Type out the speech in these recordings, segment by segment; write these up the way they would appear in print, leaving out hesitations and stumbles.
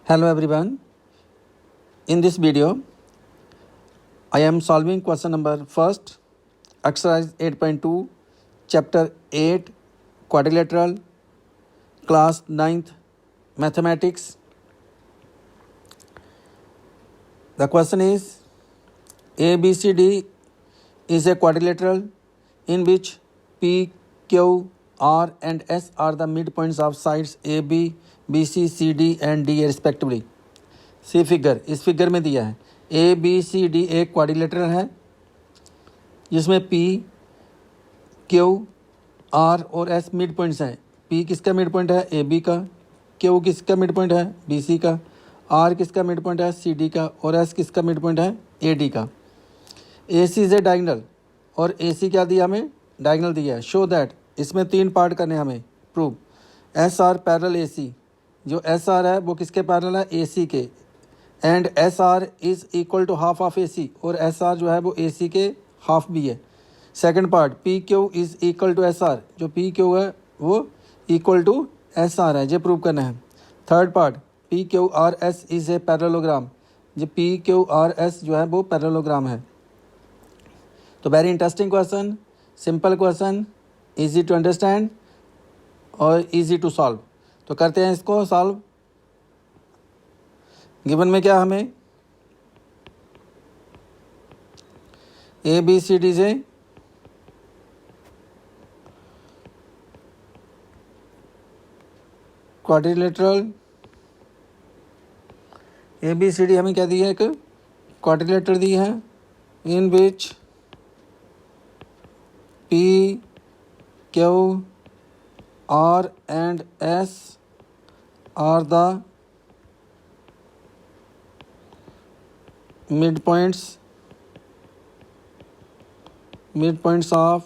Hello everyone. In this video, I am solving question number first, exercise 8.2, chapter 8, quadrilateral, class 9th, mathematics. The question is, ABCD is a quadrilateral in which P, Q, R and S are the midpoints of sides AB, BC, CD and D respectively. See figure, इस figure में दिया है ABCD एक quadrilateral है जिसमें P, Q, R और S mid points हैं। P किसका मिड पॉइंट है? AB का। Q किसका मिड पॉइंट है? BC का। R किसका मिड पॉइंट है? CD का। और S किसका मिड पॉइंट है? AD का। AC इज ए डायगोनल और AC क्या दिया हमें? डायगोनल दिया है। शो दैट, इसमें 3 पार्ट करने हमें प्रूव। SR पैरेलल AC, जो SR है वो किसके पैरेलल है? AC के। And SR is equal to half of AC, और SR जो है वो AC के हाफ भी है। Second part, PQ is equal to SR, जो PQ है वो इक्वल टू SR है, ये प्रूव करना है। Third part, PQRS is a parallelogram, जो PQRS जो है वो पैरेललोग्राम है। तो very interesting question, simple question, easy to understand और इजी टू सॉल्व। तो करते हैं इसको सॉल्व। गिवन में क्या हमें? ABCD से क्वाड्रिलेटरल, ABCD हमें क्या दिया है? एक क्वाड्रिलेटरल दी है in which P, Q, R and S are the midpoints of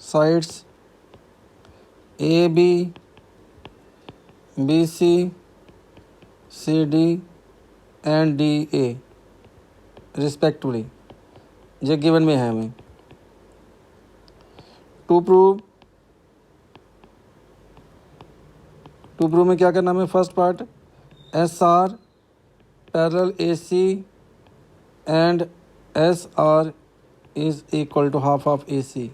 sides AB, BC, CD and DA respectively। ये गिवन में है हमें। टू प्रूव में क्या करना हमें? First part, SR parallel AC and SR is equal to half of AC।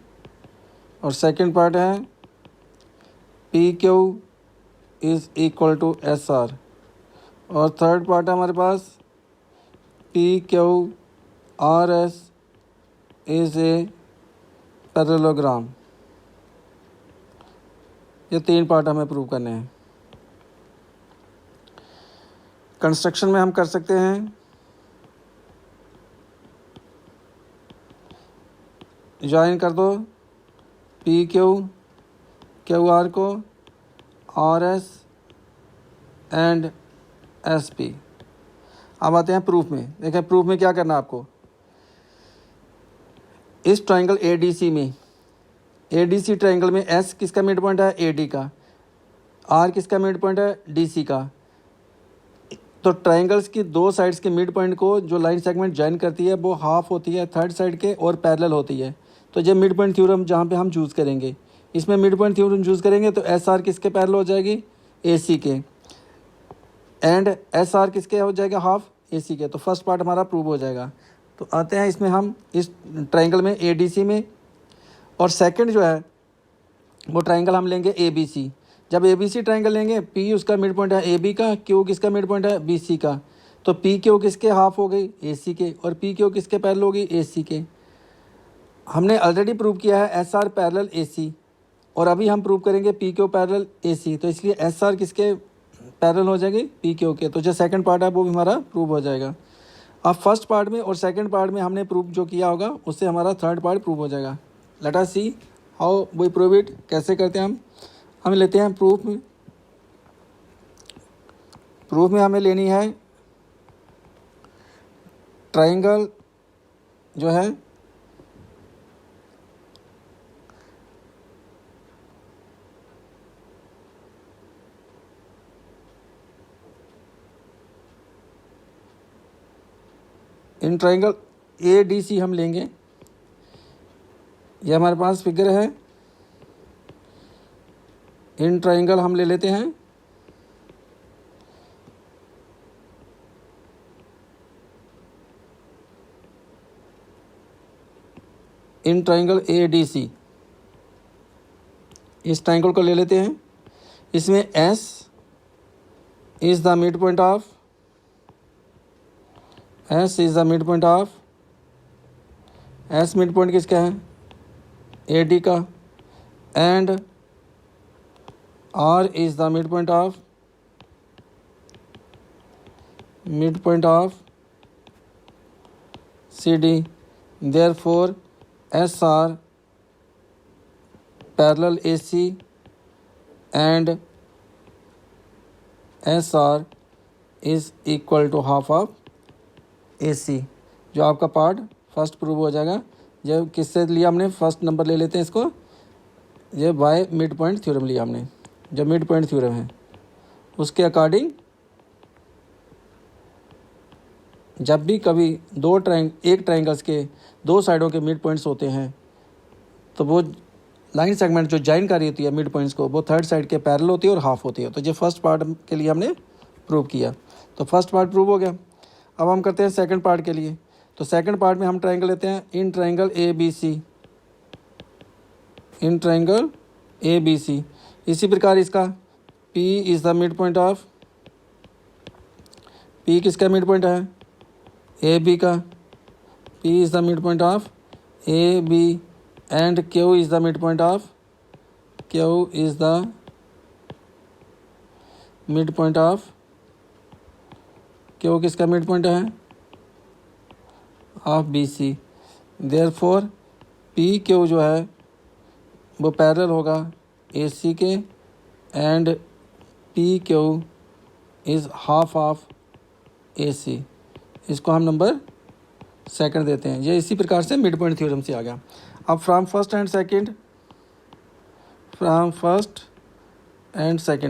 और second part है PQ is equal to SR। और थर्ड पार्ट है हमारे पास PQRS इज ए पैरेललोग्राम। ये 3 पार्ट हमें प्रूव करने हैं। कंस्ट्रक्शन में हम कर सकते हैं, ज्वाइन कर दो PQ QR को, RS एंड SP। अब आते हैं प्रूफ में। देखें प्रूफ में क्या करना है आपको। इस ट्रायंगल ADC में, ADC ट्रायंगल में S किसका मिड पॉइंट है? AD का। R किसका मिड पॉइंट है? DC का। तो ट्रायंगल्स की 2 साइड्स के मिड पॉइंट को जो लाइन सेगमेंट जॉइन करती है वो हाफ होती है थर्ड साइड के और पैरेलल होती है। तो जब मिड पॉइंट थ्योरम जहाँ पे हम चूज़ करेंगे, इसमें मिड पॉइंट थ्योरम चूज़ करेंगे तो SR किसके पैरेलल हो जाएगी? AC के। एंड SR किसके हो जाएगा? हाफ AC के। तो फर्स्ट पार्ट हमारा प्रूव हो जाएगा। तो आते हैं इसमें हम इस ट्रायंगल में ADC में, और सेकेंड जो है वो ट्रायंगल हम लेंगे ABC। जब ABC ट्रायंगल लेंगे, P उसका मिड पॉइंट है AB का, Q किसका मिड पॉइंट है? BC का। तो PQ किसके हाफ हो गई? AC के। और PQ किसके पैरेलल होगी? AC के। हमने ऑलरेडी प्रूव किया है SR पैरेलल AC, और अभी हम प्रूव करेंगे PQ पैरेलल AC। तो इसलिए SR किसके पैरेलल हो जाएगी? PQ के। तो जो सेकंड पार्ट है वो भी हमारा प्रूव हो जाएगा। अब फर्स्ट पार्ट में और सेकंड पार्ट में हमने प्रूव जो किया होगा उससे हमारा थर्ड पार्ट प्रूव हो जाएगा। Let us see how we prove it. कैसे करते हैं हम लेते हैं प्रूफ में। प्रूफ में हमें लेनी है ट्रायंगल जो है इन ट्रायंगल ADC हम लेंगे। ये हमारे पास फिगर है। इन ट्रायंगल हम ले लेते हैं इन ट्राइंगल ADC, इस ट्राइंगल को ले लेते हैं। इसमें S is the mid point of, S is the mid point of, S mid point किसका है? AD का। And R is the mid point of, CD, therefore SR parallel AC and SR is equal to half of AC। जो आपका part first prove हो जाएगा। जब किससे लिया हमने? फर्स्ट नंबर ले लेते हैं इसको, ये बाय मिड पॉइंट थ्योरम लिया हमने। जो मिड पॉइंट थ्योरम है उसके अकॉर्डिंग जब भी कभी एक ट्राइंगल्स के दो साइडों के मिड पॉइंट्स होते हैं तो वो लाइन सेगमेंट जो ज्वाइन कर रही होती है मिड पॉइंट्स को, वो थर्ड साइड के पैरेलल होती है और हाफ होती है। तो ये फर्स्ट पार्ट के लिए हमने प्रूव किया, तो फर्स्ट पार्ट प्रूव हो गया। अब हम करते हैं सेकंड पार्ट के लिए। तो सेकंड पार्ट में हम ट्राइंगल लेते हैं in triangle ABC, in triangle ABC। इसी प्रकार इसका P is the mid point of, P किसका मिड पॉइंट है? AB का। P is the mid point of AB and Q is the mid point of, Q is the mid point of, Q किसका mid point है? Of BC। Therefore PQ जो है वो parallel होगा AC के and PQ is half of AC। इसको हम number second देते हैं। ये इसी प्रकार से मिड पॉइंट थ्योरम से आ गया। अब from first and second,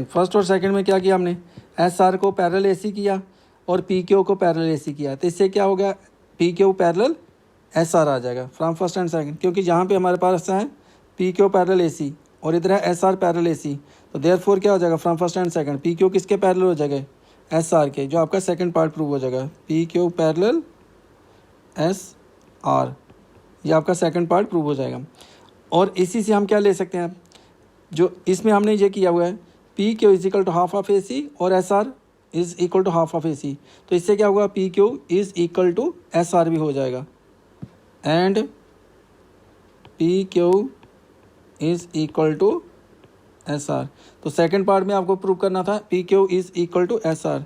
first और सेकंड में क्या किया हमने? SR को पैरेलल AC किया और PQ को पैरेलल AC किया। तो इससे क्या हो गया? PQ पैरेलल SR आ जाएगा फ्रॉम फर्स्ट एंड सेकंड, क्योंकि जहाँ पे हमारे पास है PQ पैरेलल AC और इधर है SR पैरेलल AC। तो देयरफॉर क्या हो जाएगा? From first and second PQ किसके पैरेलल हो जाएगा? SR के। जो आपका सेकंड पार्ट प्रूव हो जाएगा PQ पैरेलल SR, ये आपका सेकंड पार्ट प्रूव हो जाएगा। और इसी से हम क्या ले सकते हैं? जो इसमें हमने ये किया हुआ है PQ is equal to half of AC और SR is equal to half of AC। तो इससे क्या होगा? PQ is equal to SR भी हो जाएगा and PQ is equal to SR। तो सेकंड पार्ट में आपको प्रूव करना था PQ is equal to SR।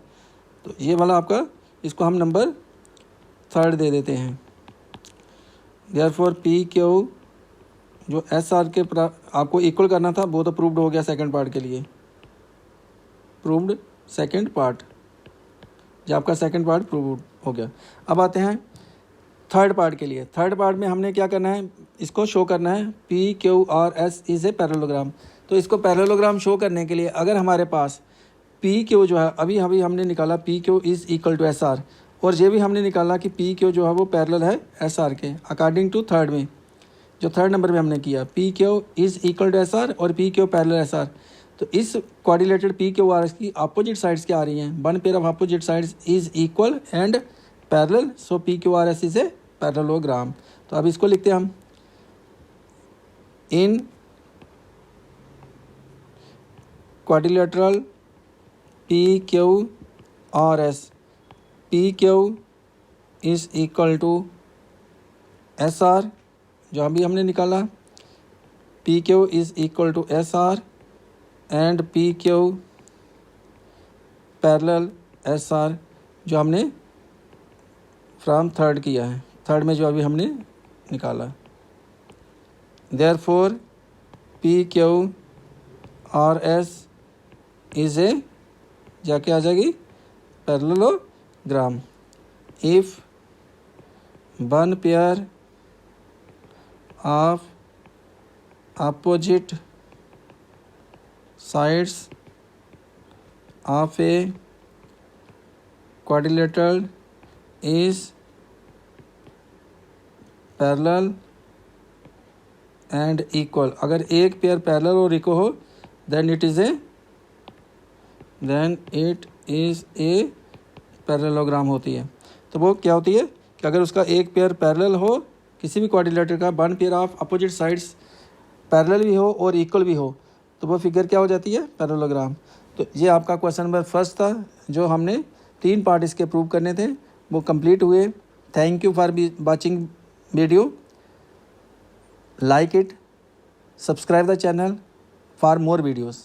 तो ये वाला आपका, इसको हम नंबर थर्ड दे देते हैं। देयरफॉर PQ जो SR के आपको इक्वल करना था वो तो प्रूव्ड हो गया सेकंड पार्ट के लिए, प्रूव्ड सेकंड पार्ट, जो आपका सेकंड पार्ट प्रूव हो गया। अब आते हैं थर्ड पार्ट के लिए। थर्ड पार्ट में हमने क्या करना है? इसको शो करना है PQRS इज़ ए पैरेललोग्राम। तो इसको पैरेललोग्राम शो करने के लिए अगर हमारे पास PQ जो है अभी हमने निकाला PQ is equal to SR, और ये भी हमने निकाला कि PQ जो है वो पैरेलल है SR के अकॉर्डिंग टू थर्ड में, जो थर्ड नंबर में हमने किया PQ is equal to SR और PQ पैरेलल SR। तो इस कोऑर्डिनेटेड PQRS की अपोजिट साइड्स क्या आ रही हैं? One pair of opposite sides is equal and parallel, so PQRS is a parallelogram. तो अब इसको लिखते हैं हम in quadrilateral PQRS, PQ is equal to SR, जो अभी हमने निकाला PQ is equal to SR and PQ parallel SR, जो हमने फ्रॉम थर्ड किया है, थर्ड में जो अभी हमने निकाला। देयरफॉर PQRS इज ए, जाके आ जाएगी parallelogram. If one pair of opposite sides of a quadrilateral is parallel and equal। अगर एक पेयर पैरेलल और इक्वल हो then it is a parallelogram होती है। तो वो क्या होती है कि अगर उसका एक पेयर पैरेलल हो किसी भी क्वाड्रिलेटरल का one pair of opposite sides parallel भी हो और इक्वल भी हो तो वो फिगर क्या हो जाती है, पैरेललोग्राम। तो ये आपका क्वेश्चन नंबर फर्स्ट था, जो हमने 3 पार्ट इसके प्रूव करने थे, वो कंप्लीट हुए। Thank you for watching video, like it, subscribe the channel for more videos.